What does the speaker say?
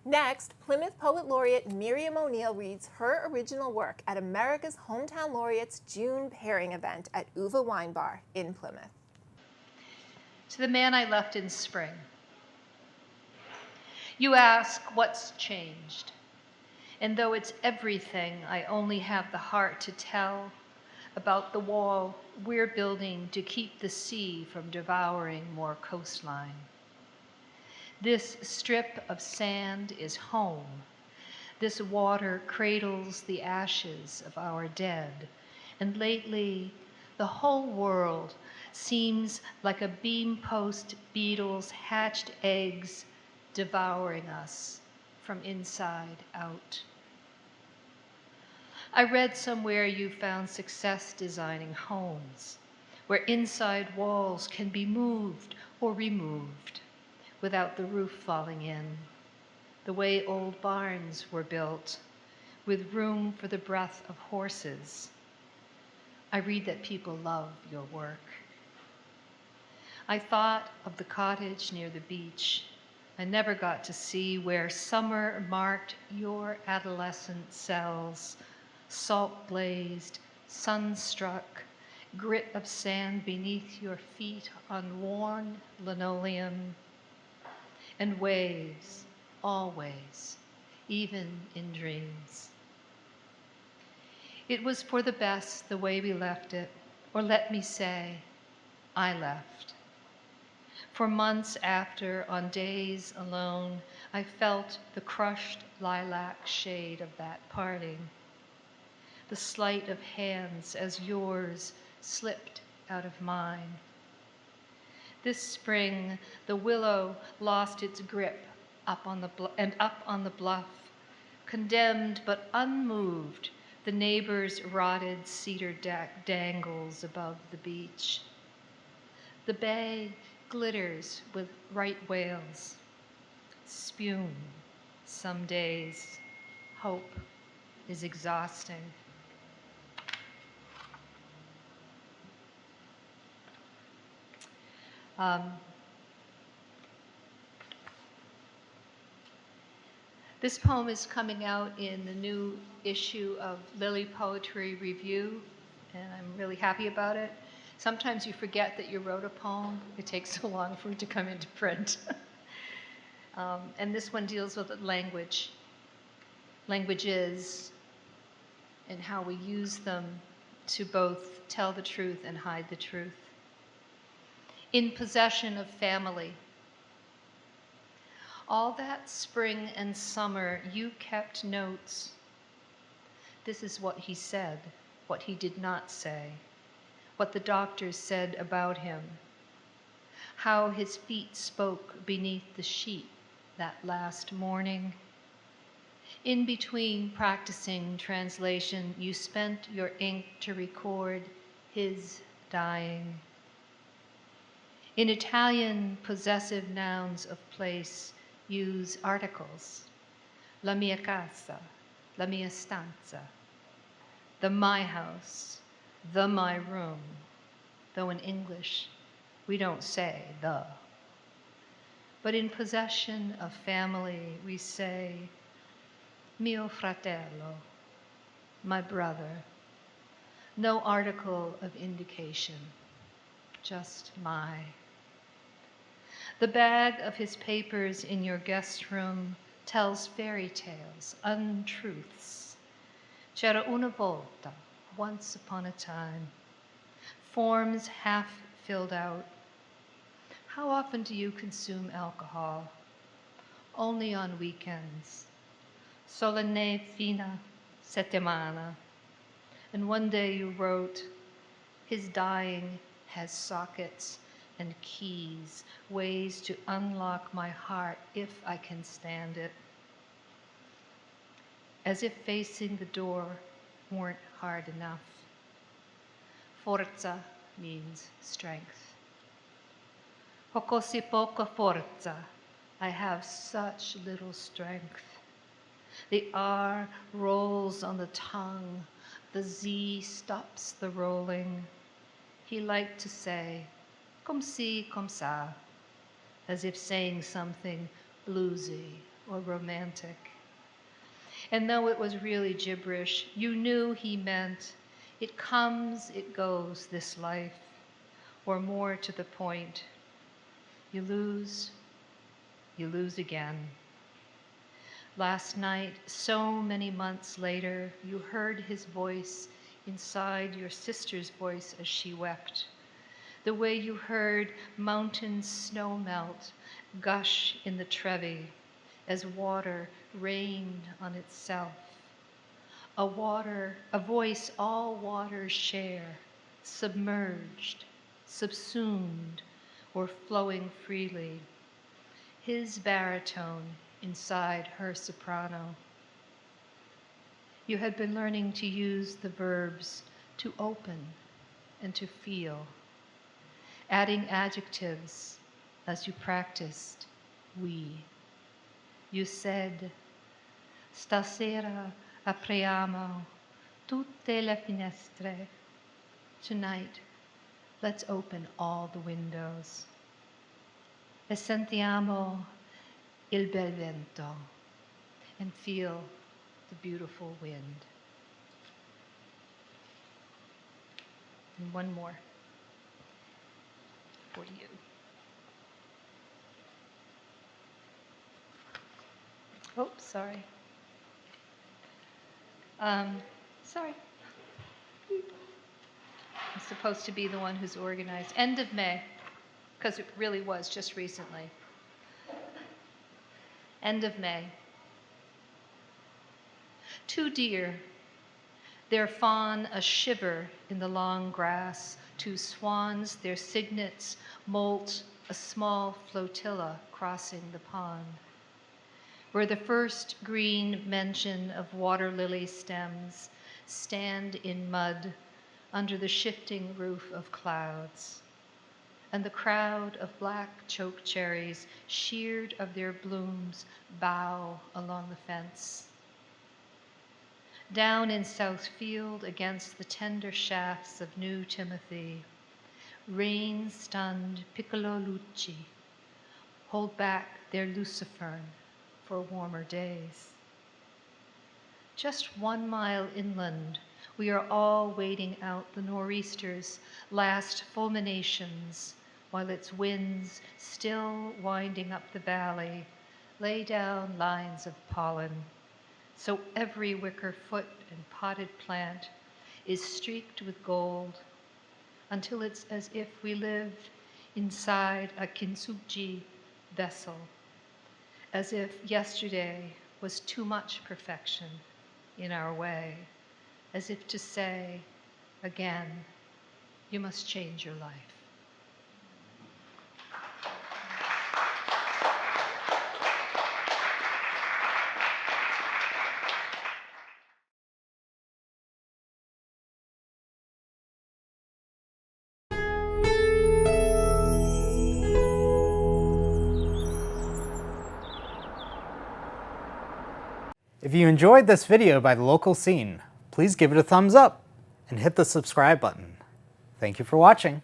Next, Plymouth Poet Laureate Miriam O'Neill reads her original work at America's Hometown Laureates June pairing event at Uva Wine Bar in Plymouth. To the man I left in spring. You ask, what's changed? And though it's everything, I only have the heart to tell about the wall we're building to keep the sea from devouring more coastline. This strip of sand is home. This water cradles the ashes of our dead. And lately, the whole world seems like a beam-post beetle's hatched eggs devouring us from inside out. I read somewhere you found success designing homes, where inside walls can be moved or removed without the roof falling in, the way old barns were built, with room for the breath of horses. I read that people love your work. I thought of the cottage near the beach. I never got to see where summer marked your adolescent cells, salt-glazed, sun-struck, grit of sand beneath your feet on worn linoleum, and waves, always, even in dreams. It was for the best the way we left it, or let me say, I left. For months after, on days alone, I felt the crushed lilac shade of that parting, the sleight of hands as yours slipped out of mine. This spring, the willow lost its grip up on the bluff, condemned but unmoved, the neighbor's rotted cedar deck dangles above the beach. The bay glitters with right whales, spume some days. Hope is exhausting. This poem is coming out in the new issue of Lily Poetry Review, and I'm really happy about it. Sometimes you forget that you wrote a poem. It takes so long for it to come into print. And this one deals with language, languages, and how we use them to both tell the truth and hide the truth. In possession of family. All that spring and summer, you kept notes. This is what he said, what he did not say, what the doctors said about him, how his feet spoke beneath the sheet that last morning. In between practicing translation, you spent your ink to record his dying. In Italian, possessive nouns of place use articles. La mia casa, la mia stanza, the my house, the my room, though in English we don't say the. But in possession of family, we say mio fratello, my brother. No article of indication, just my. The bag of his papers in your guest room tells fairy tales, untruths. C'era una volta, once upon a time. Forms half filled out. How often do you consume alcohol? Only on weekends. Solenne fina settimana. And one day you wrote, his dying has sockets and keys, ways to unlock my heart if I can stand it. As if facing the door weren't hard enough. Forza means strength. Ho così poca forza. I have such little strength. The R rolls on the tongue. The Z stops the rolling. He liked to say, comme ci, comme ça, as if saying something bluesy or romantic. And though it was really gibberish, you knew he meant, it comes, it goes, this life, or more to the point, you lose again. Last night, so many months later, you heard his voice inside your sister's voice as she wept. The way you heard mountain snow melt gush in the Trevi as water rained on itself. A voice all waters share, submerged, subsumed, or flowing freely. His baritone inside her soprano. You had been learning to use the verbs to open and to feel, adding adjectives as you practiced we. You said, stasera apriamo tutte le finestre. Tonight, let's open all the windows. E sentiamo il bel vento, and feel the beautiful wind. And one more for you. Oh, sorry. Sorry. I'm supposed to be the one who's organized. End of May, because it really was just recently. End of May. 2 deer, their fawn a shiver in the long grass. 2 swans, their cygnets molt a small flotilla crossing the pond. Where the first green mention of water lily stems stand in mud under the shifting roof of clouds, and the crowd of black choke cherries, sheared of their blooms, bow along the fence. Down in Southfield, against the tender shafts of New Timothy, rain-stunned piccolo lucci hold back their lucifern for warmer days. Just 1 mile inland, we are all waiting out the nor'easter's last fulminations, while its winds, still winding up the valley, lay down lines of pollen. So every wicker foot and potted plant is streaked with gold, until it's as if we live inside a kintsugi vessel, as if yesterday was too much perfection in our way, as if to say, again, you must change your life. If you enjoyed this video by the local scene, please give it a thumbs up and hit the subscribe button. Thank you for watching.